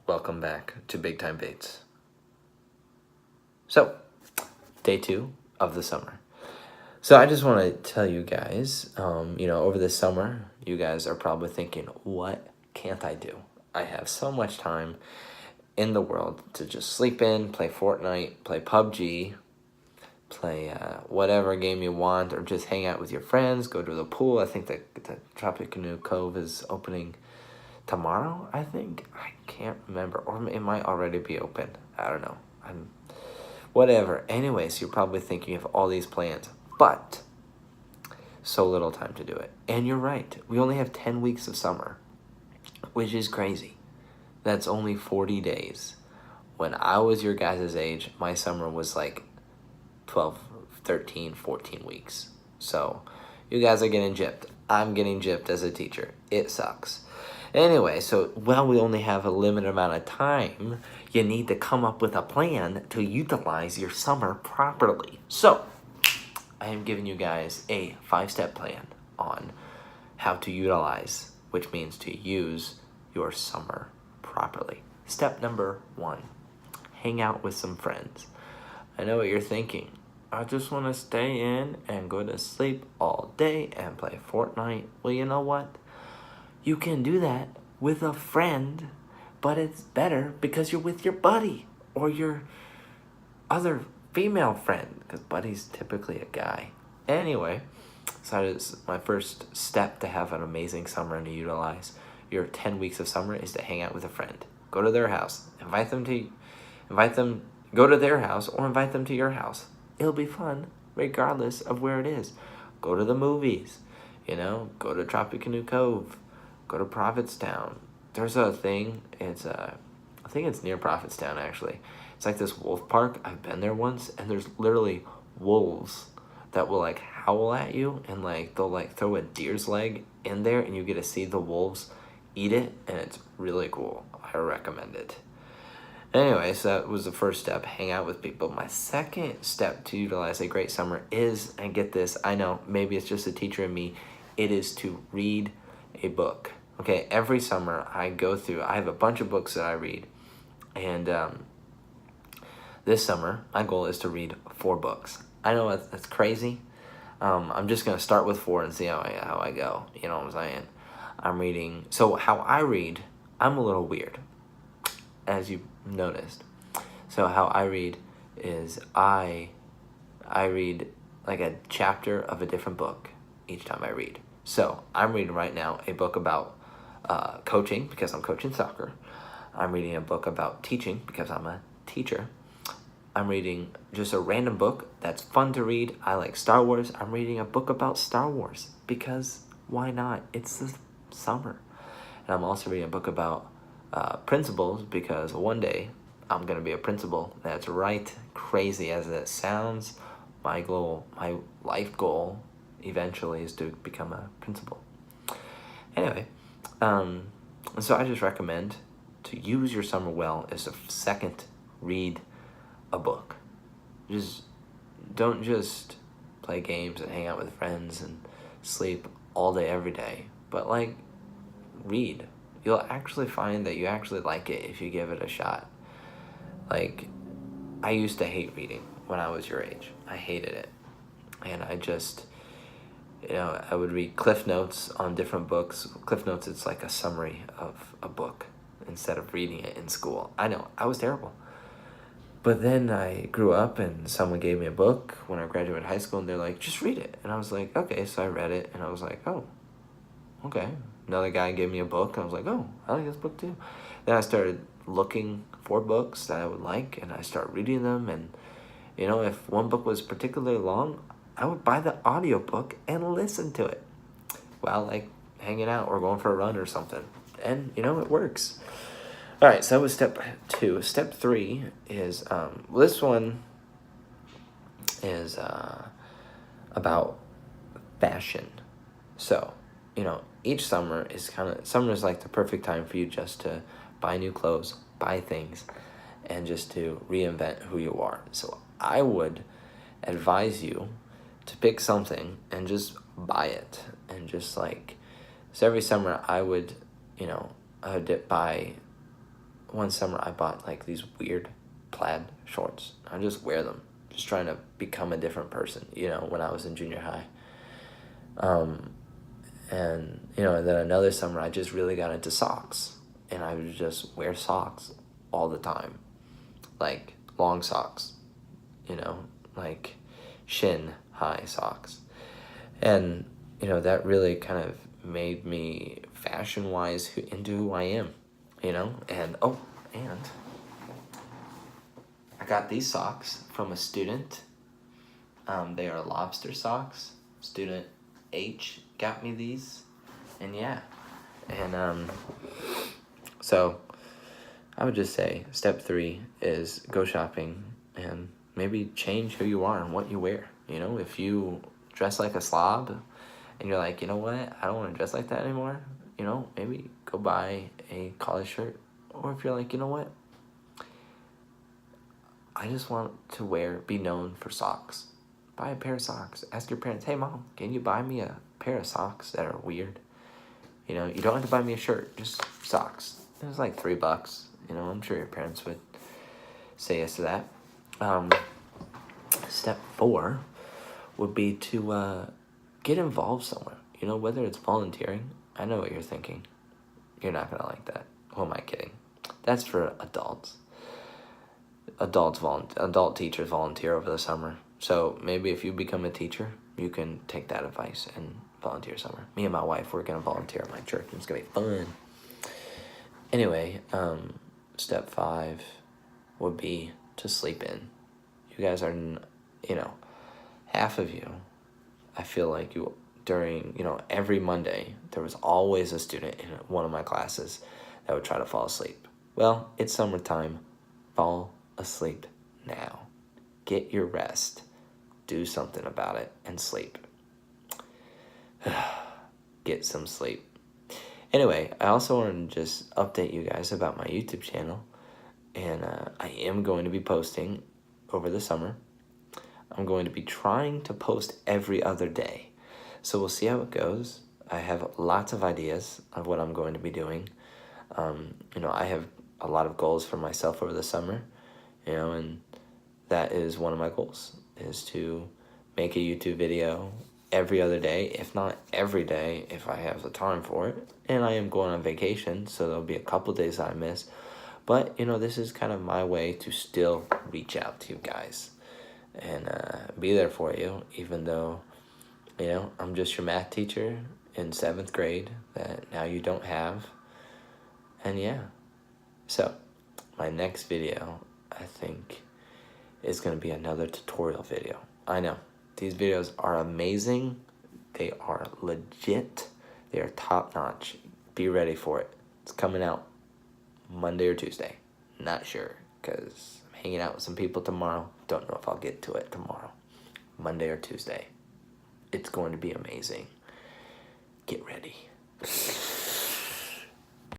welcome back to Big Time Bates. So, day 2 of the summer. So I just want to tell you guys, over the summer, you guys are probably thinking, what can't I do? I have so much time in the world to just sleep in, play Fortnite, play PUBG, play whatever game you want, or just hang out with your friends, go to the pool. I think that the Tropic Canoe Cove is opening tomorrow, I think. I can't remember, or it might already be open. I don't know. Whatever. Anyways, you're probably thinking you have all these plans, but so little time to do it. And you're right. We only have 10 weeks of summer, which is crazy. That's only 40 days. When I was your guys' age, my summer was like 12, 13, 14 weeks. So you guys are getting gypped. I'm getting gypped as a teacher. It sucks. Anyway, so while we only have a limited amount of time, you need to come up with a plan to utilize your summer properly. So I am giving you guys a 5-step plan on how to utilize, which means to use your summer properly. Step number 1, hang out with some friends. I know what you're thinking. I just want to stay in and go to sleep all day and play Fortnite. Well, you know what? You can do that with a friend, but it's better because you're with your buddy or your other female friend, because buddy's typically a guy. Anyway, so that is my first step to have an amazing summer and to utilize your 10 weeks of summer is to hang out with a friend. Go to their house. Go to their house or invite them to your house. It'll be fun regardless of where it is. Go to the movies, go to Tropic Canoe Cove, go to Prophetstown. There's a thing, I think it's near Prophetstown actually. It's like this wolf park. I've been there once, and there's literally wolves that will like howl at you, and like they'll like throw a deer's leg in there, and you get to see the wolves eat it, and it's really cool. I recommend it. Anyway, so that was the first step, hang out with people. My second step to utilize a great summer is, and get this, I know, maybe it's just a teacher in me, it is to read a book. Okay, every summer I have a bunch of books that I read, and this summer my goal is to read 4 books. I know that's crazy. I'm just going to start with 4 and see how I go, you know what I'm saying? I'm reading, so how I read, I'm a little weird, as you noticed. So how I read is I read like a chapter of a different book each time I read. So I'm reading right now a book about coaching, because I'm coaching soccer. I'm reading a book about teaching because I'm a teacher. I'm reading just a random book that's fun to read. I like Star Wars. I'm reading a book about Star Wars because why not? It's the summer. And I'm also reading a book about principles, because one day I'm going to be a principal. That's right. Crazy as it sounds, my life goal eventually is to become a principal. Anyway, so I just recommend to use your summer well is to second read a book. Don't just play games and hang out with friends and sleep all day every day, but like read. You'll actually find that you actually like it if you give it a shot. Like, I used to hate reading when I was your age. I hated it. And I just, I would read Cliff Notes on different books. Cliff Notes, it's like a summary of a book instead of reading it in school. I know, I was terrible. But then I grew up and someone gave me a book when I graduated high school, and they're like, just read it. And I was like, okay, so I read it, and I was like, oh, okay. Another guy gave me a book, and I was like, oh, I like this book too. Then I started looking for books that I would like, and I started reading them, and if one book was particularly long, I would buy the audiobook and listen to it while like hanging out or going for a run or something. And it works. All right, so that was step 2. Step 3 is this one is about fashion. So each summer is like the perfect time for you just to buy new clothes, buy things, and just to reinvent who you are. So I would advise you to pick something and just buy it, and just like, so every summer I would buy one summer I bought like these weird plaid shorts. I just wear them, just trying to become a different person, you know, when I was in junior high. And, you know, and then another summer I just really got into socks. And I would just wear socks all the time. Like long socks, you know, like shin high socks. And, you know, that really kind of made me fashion-wise into who I am, you know? And, oh, and I got these socks from a student. They are lobster socks. Student H got me these. And yeah. And, so I would just say step 3 is go shopping and maybe change who you are and what you wear. You know, if you dress like a slob and you're like, you know what, I don't want to dress like that anymore, you know, maybe go buy a collar shirt. Or if you're like, you know what, I just want to be known for socks. Buy a pair of socks. Ask your parents, hey mom, can you buy me a pair of socks that are weird? You know, you don't have to buy me a shirt, just socks. It was like $3. You know, I'm sure your parents would say yes to that. Step 4 would be to get involved somewhere. You know, whether it's volunteering. I know what you're thinking. You're not going to like that. Who am I kidding? That's for adults. Adult teachers volunteer over the summer. So maybe if you become a teacher, you can take that advice and volunteer summer. Me and my wife, we're going to volunteer at my church. It's going to be fun. Anyway, step 5 would be to sleep in. You guys are, you know, half of you, I feel like during, you know, every Monday, there was always a student in one of my classes that would try to fall asleep. Well, it's summertime. Fall asleep now. Get your rest. Do something about it and sleep. Get some sleep. Anyway, I also wanted to just update you guys about my YouTube channel. And I am going to be posting over the summer. I'm going to be trying to post every other day. So we'll see how it goes. I have lots of ideas of what I'm going to be doing. You know, I have a lot of goals for myself over the summer. You know, and that is one of my goals, is to make a YouTube video every other day, if not every day, if I have the time for it. And I am going on vacation, so there'll be a couple days I miss. But, you know, this is kind of my way to still reach out to you guys and be there for you, even though, you know, I'm just your math teacher in 7th grade that now you don't have. And yeah, so my next video, I think, is going to be another tutorial video. I know, these videos are amazing. They are legit. They are top-notch. Be ready for it. It's coming out Monday or Tuesday. Not sure, because I'm hanging out with some people tomorrow. Don't know if I'll get to it tomorrow. Monday or Tuesday. It's going to be amazing. Get ready.